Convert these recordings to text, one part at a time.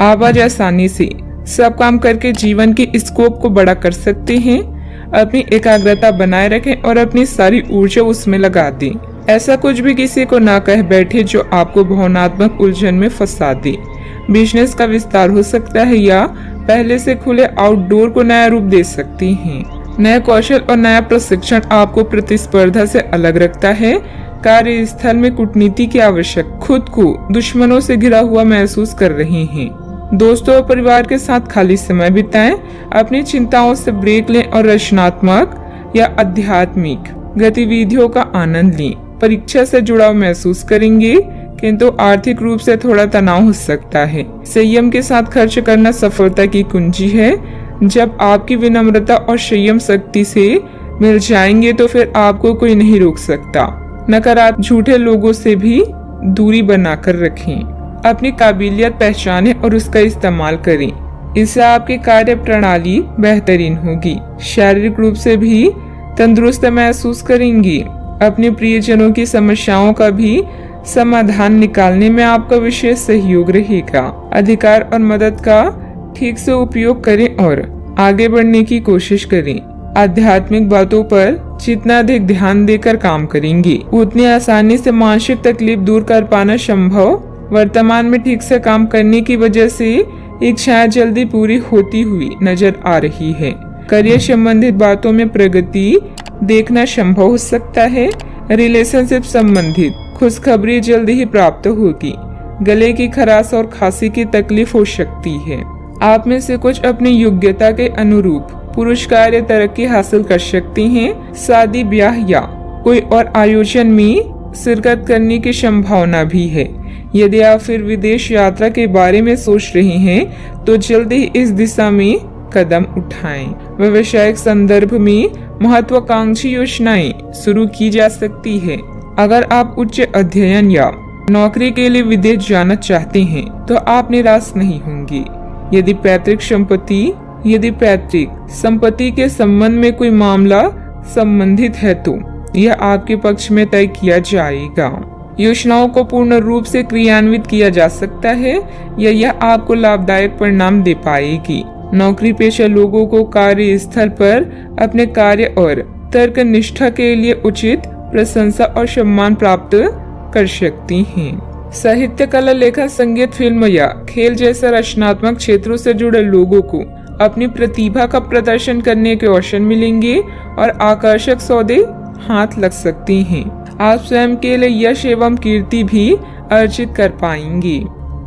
आप आज आसानी से सब काम करके जीवन के स्कोप को बड़ा कर सकते हैं। अपनी एकाग्रता बनाए रखें और अपनी सारी ऊर्जा उसमें लगा दें। ऐसा कुछ भी किसी को ना कह बैठे जो आपको भावनात्मक उलझन में फंसा दे। बिजनेस का विस्तार हो सकता है या पहले से खुले आउटडोर को नया रूप दे सकती हैं। नया कौशल और नया प्रशिक्षण आपको प्रतिस्पर्धा से अलग रखता है। कार्यस्थल में कूटनीति की आवश्यक, खुद को दुश्मनों से घिरा हुआ महसूस कर रहे हैं। दोस्तों और परिवार के साथ खाली समय बिताएं। अपनी चिंताओं से ब्रेक लें और रचनात्मक या आध्यात्मिक गतिविधियों का आनंद लें। परीक्षा से जुड़ाव महसूस करेंगे, किंतु आर्थिक रूप से थोड़ा तनाव हो सकता है। संयम के साथ खर्च करना सफलता की कुंजी है। जब आपकी विनम्रता और संयम शक्ति से मिल जाएंगे तो फिर आपको कोई नहीं रोक सकता। नकारात्मक झूठे लोगों से भी दूरी बनाकर रखें। अपनी काबिलियत पहचानें और उसका इस्तेमाल करें। इससे आपकी कार्य प्रणाली बेहतरीन होगी। शारीरिक रूप से भी तंदुरुस्त महसूस करेंगी। अपने प्रियजनों की समस्याओं का भी समाधान निकालने में आपका विशेष सहयोग रहेगा। अधिकार और मदद का ठीक से उपयोग करें और आगे बढ़ने की कोशिश करें। आध्यात्मिक बातों पर जितना अधिक ध्यान देकर काम करेंगे, उतनी आसानी से मानसिक तकलीफ दूर कर पाना संभव। वर्तमान में ठीक से काम करने की वजह से इच्छाएं जल्दी पूरी होती हुई नजर आ रही है। करियर संबंधित बातों में प्रगति देखना संभव हो सकता है। रिलेशनशिप संबंधित खुशखबरी जल्दी ही प्राप्त होगी। गले की खराश और खांसी की तकलीफ हो सकती है। आप में से कुछ अपनी योग्यता के अनुरूप पुरस्कार या तरक्की हासिल कर सकते हैं। शादी, ब्याह या कोई और आयोजन में शिरकत करने की संभावना भी है। यदि आप फिर विदेश यात्रा के बारे में सोच रहे हैं तो जल्दी ही इस दिशा में कदम उठाएं। व्यवसायिक संदर्भ में महत्वाकांक्षी योजनाएं शुरू की जा सकती है। अगर आप उच्च अध्ययन या नौकरी के लिए विदेश जाना चाहते हैं तो आप निराश नहीं होंगे। यदि पैतृक संपत्ति के संबंध में कोई मामला संबंधित है तो यह आपके पक्ष में तय किया जाएगा। योजनाओं को पूर्ण रूप से क्रियान्वित किया जा सकता है या यह आपको लाभदायक परिणाम दे पाएगी। नौकरी पेशा लोगों को कार्यस्थल पर अपने कार्य और तर्क निष्ठा के लिए उचित प्रशंसा और सम्मान प्राप्त कर सकती हैं। साहित्य, कला, लेखन, संगीत, फिल्म या खेल जैसे रचनात्मक क्षेत्रों से जुड़े लोगों को अपनी प्रतिभा का प्रदर्शन करने के अवसर मिलेंगे और आकर्षक सौदे हाथ लग सकती हैं। आप स्वयं के लिए यश एवं कीर्ति भी अर्जित कर पाएंगे।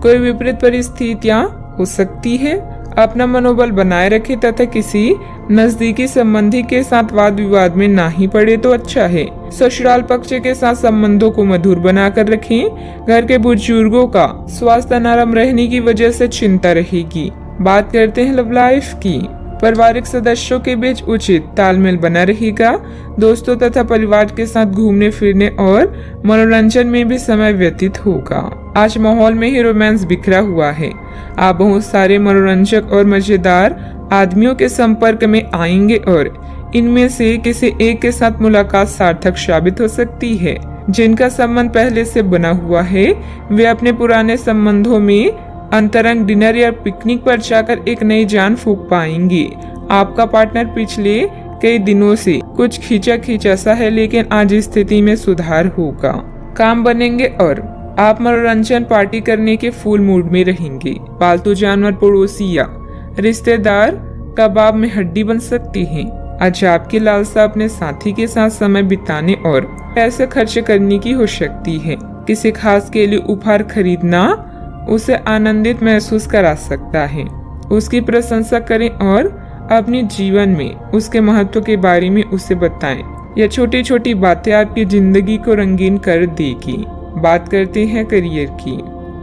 कोई विपरीत परिस्थितियां हो सकती है। अपना मनोबल बनाए रखें तथा किसी नजदीकी संबंधी के साथ वाद विवाद में ना ही पड़े तो अच्छा है। ससुराल पक्ष के साथ संबंधों को मधुर बनाकर रखें। घर के बुजुर्गों का स्वास्थ्य नरम रहने की वजह से चिंता रहेगी। बात करते हैं लव लाइफ की। पारिवारिक सदस्यों के बीच उचित तालमेल बना रहेगा। दोस्तों तथा परिवार के साथ घूमने फिरने और मनोरंजन में भी समय व्यतीत होगा। आज माहौल में ही रोमांस बिखरा हुआ है। आप बहुत सारे मनोरंजक और मजेदार आदमियों के संपर्क में आएंगे और इनमें से किसी एक के साथ मुलाकात सार्थक साबित हो सकती है। जिनका संबंध पहले से बना हुआ है वे अपने पुराने संबंधों में अंतरंग डिनर या पिकनिक पर जाकर एक नई जान फूंक पाएंगे। आपका पार्टनर पिछले कई दिनों से कुछ खींचा सा है, लेकिन आज स्थिति में सुधार होगा। काम बनेंगे और आप मनोरंजन पार्टी करने के फुल मूड में रहेंगे। पालतू जानवर, पड़ोसी या रिश्तेदार कबाब में हड्डी बन सकती हैं। आज आपकी लालसा अपने साथी के साथ समय बिताने और पैसे खर्च करने की हो सकती है। किसी खास के लिए उपहार खरीदना उसे आनंदित महसूस करा सकता है। उसकी प्रशंसा करें और अपने जीवन में उसके महत्व के बारे में उसे बताएं। यह छोटी छोटी बातें आपकी जिंदगी को रंगीन कर देगी। बात करते हैं करियर की।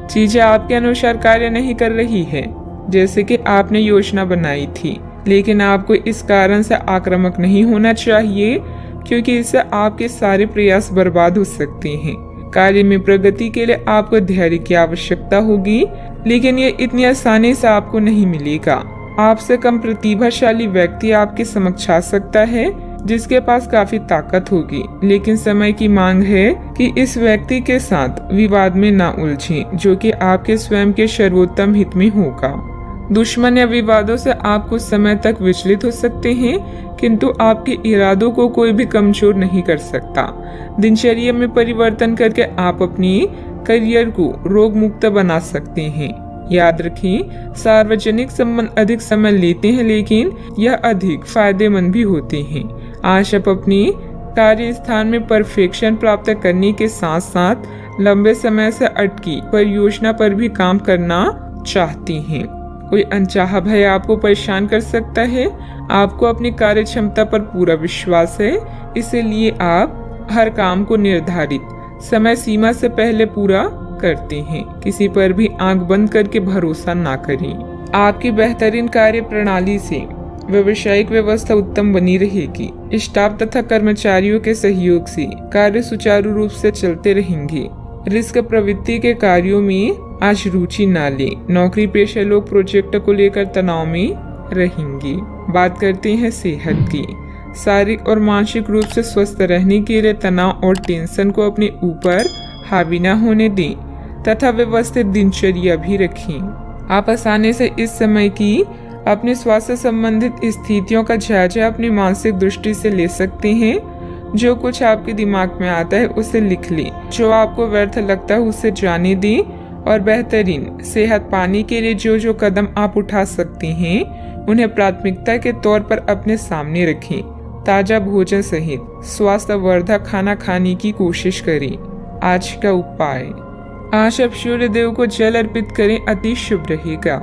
चीजें आपके अनुसार कार्य नहीं कर रही है जैसे कि आपने योजना बनाई थी, लेकिन आपको इस कारण से आक्रामक नहीं होना चाहिए क्योंकि इससे आपके सारे प्रयास बर्बाद हो सकते हैं। कार्य में प्रगति के लिए आपको धैर्य की आवश्यकता होगी, लेकिन ये इतनी आसानी से आपको नहीं मिलेगा। आपसे कम प्रतिभाशाली व्यक्ति आपके समक्ष आ सकता है जिसके पास काफी ताकत होगी, लेकिन समय की मांग है कि इस व्यक्ति के साथ विवाद में ना उलझें, जो कि आपके स्वयं के सर्वोत्तम हित में होगा। दुश्मन या विवादों से आप कुछ समय तक विचलित हो सकते हैं, किंतु आपके इरादों को कोई भी कमजोर नहीं कर सकता। दिनचर्या में परिवर्तन करके आप अपनी करियर को रोग मुक्त बना सकते हैं। याद रखें, सार्वजनिक संबंध अधिक समय लेते हैं, लेकिन यह अधिक फायदेमंद भी होते हैं। आज आप अपनी कार्य स्थान में परफेक्शन प्राप्त करने के साथ साथ लंबे समय से अटकी परियोजना पर भी काम करना चाहती हैं। कोई अनचाहा भय आपको परेशान कर सकता है। आपको अपनी कार्य क्षमता पर पूरा विश्वास है, इसलिए आप हर काम को निर्धारित समय सीमा से पहले पूरा करते हैं। किसी पर भी आंख बंद करके भरोसा ना करें। आपकी बेहतरीन कार्य प्रणाली से व्यावसायिक व्यवस्था उत्तम बनी रहेगी। स्टाफ तथा कर्मचारियों के सहयोग से कार्य सुचारू रूप से चलते रहेंगे। रिस्क प्रवृत्ति के कार्यों में आज रुचि ना ले। नौकरी पेशा लोग प्रोजेक्ट को लेकर तनाव में रहेंगे। बात करते हैं सेहत की। शारीरिक और मानसिक रूप से स्वस्थ रहने के लिए तनाव और टेंशन को अपने ऊपर हावी न होने दें तथा व्यवस्थित दिनचर्या भी रखें। आप आसानी से इस समय की अपने स्वास्थ्य संबंधित स्थितियों का जायजा अपनी मानसिक दृष्टि से ले सकते हैं। जो कुछ आपके दिमाग में आता है उसे लिख लें। जो आपको व्यर्थ लगता है उसे जाने दें और बेहतरीन सेहत पाने के लिए जो जो कदम आप उठा सकते हैं उन्हें प्राथमिकता के तौर पर अपने सामने रखें। ताजा भोजन सहित स्वास्थ्यवर्धक खाना खाने की कोशिश करें। आज का उपाय, आज आप सूर्य देव को जल अर्पित करें, अति शुभ रहेगा।